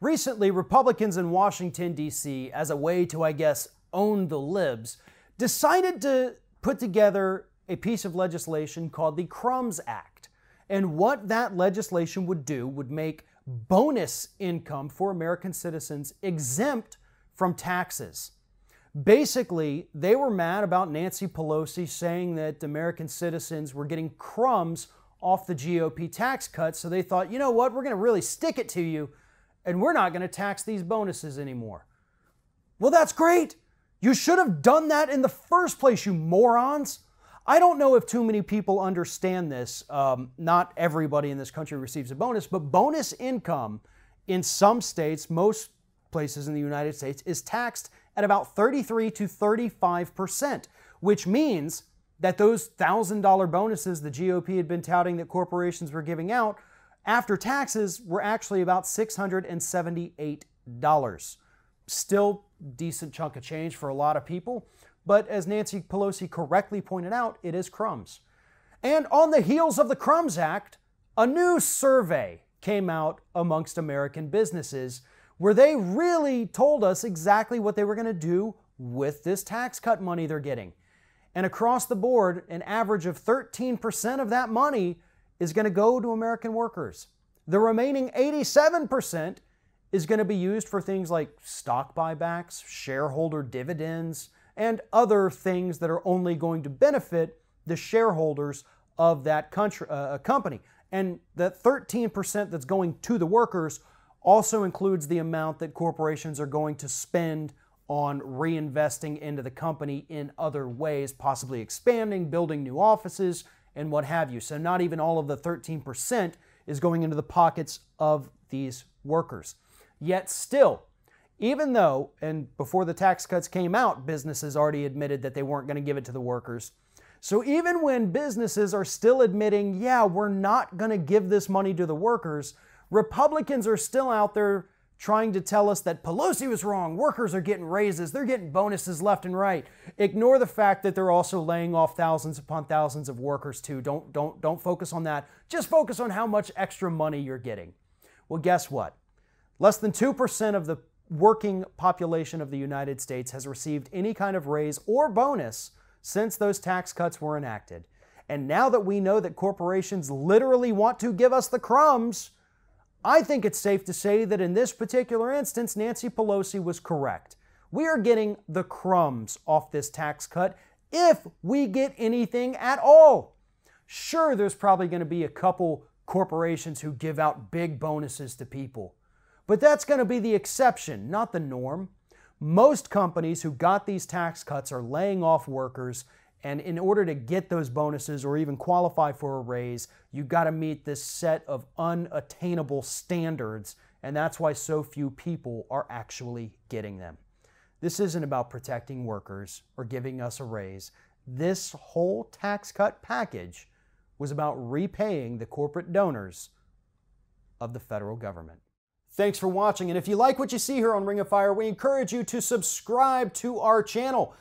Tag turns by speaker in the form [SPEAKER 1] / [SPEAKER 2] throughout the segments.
[SPEAKER 1] Recently, Republicans in Washington, D.C., as a way to, I guess, own the libs, decided to put together a piece of legislation called the Crumbs Act. And what that legislation would do would make bonus income for American citizens exempt from taxes. Basically, they were mad about Nancy Pelosi saying that American citizens were getting crumbs off the GOP tax cuts, so they thought, you know what, we're going to really stick it to you, and we're not going to tax these bonuses anymore. Well, that's great. You should have done that in the first place, you morons. I don't know if too many people understand this. Not everybody in this country receives a bonus, but bonus income in some states, most places in the United States, is taxed at about 33 to 35%, which means that those $1,000 bonuses the GOP had been touting that corporations were giving out after taxes were actually about $678. Still decent chunk of change for a lot of people, but as Nancy Pelosi correctly pointed out, it is crumbs. And on the heels of the Crumbs Act, a new survey came out amongst American businesses where they really told us exactly what they were going to do with this tax cut money they're getting. And across the board, an average of 13% of that money is going to go to American workers. The remaining 87% is going to be used for things like stock buybacks, shareholder dividends, and other things that are only going to benefit the shareholders of that company. And that 13% that's going to the workers also includes the amount that corporations are going to spend on reinvesting into the company in other ways, possibly expanding, building new offices, and what have you. So not even all of the 13% is going into the pockets of these workers. Yet still, even though, and before the tax cuts came out, businesses already admitted that they weren't going to give it to the workers. So even when businesses are still admitting, yeah, we're not going to give this money to the workers, Republicans are still out there trying to tell us that Pelosi was wrong, workers are getting raises, they're getting bonuses left and right. Ignore the fact that they're also laying off thousands upon thousands of workers too. Don't focus on that. Just focus on how much extra money you're getting. Well, guess what? Less than 2% of the working population of the United States has received any kind of raise or bonus since those tax cuts were enacted. And now that we know that corporations literally want to give us the crumbs, I think it's safe to say that in this particular instance, Nancy Pelosi was correct. We are getting the crumbs off this tax cut if we get anything at all. Sure, there's probably going to be a couple corporations who give out big bonuses to people, but that's going to be the exception, not the norm. Most companies who got these tax cuts are laying off workers, and in order to get those bonuses or even qualify for a raise, you've got to meet this set of unattainable standards, and that's why so few people are actually getting them. This isn't about protecting workers or giving us a raise. This whole tax cut package was about repaying the corporate donors of the federal government. Thanks for watching, and if you like what you see here on Ring of Fire, we encourage you to subscribe to our channel.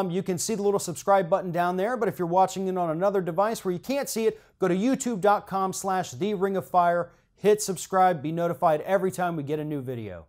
[SPEAKER 1] You can see the little subscribe button down there, but if you're watching it on another device where you can't see it, go to youtube.com/TheRingOfFire, hit subscribe, be notified every time we get a new video.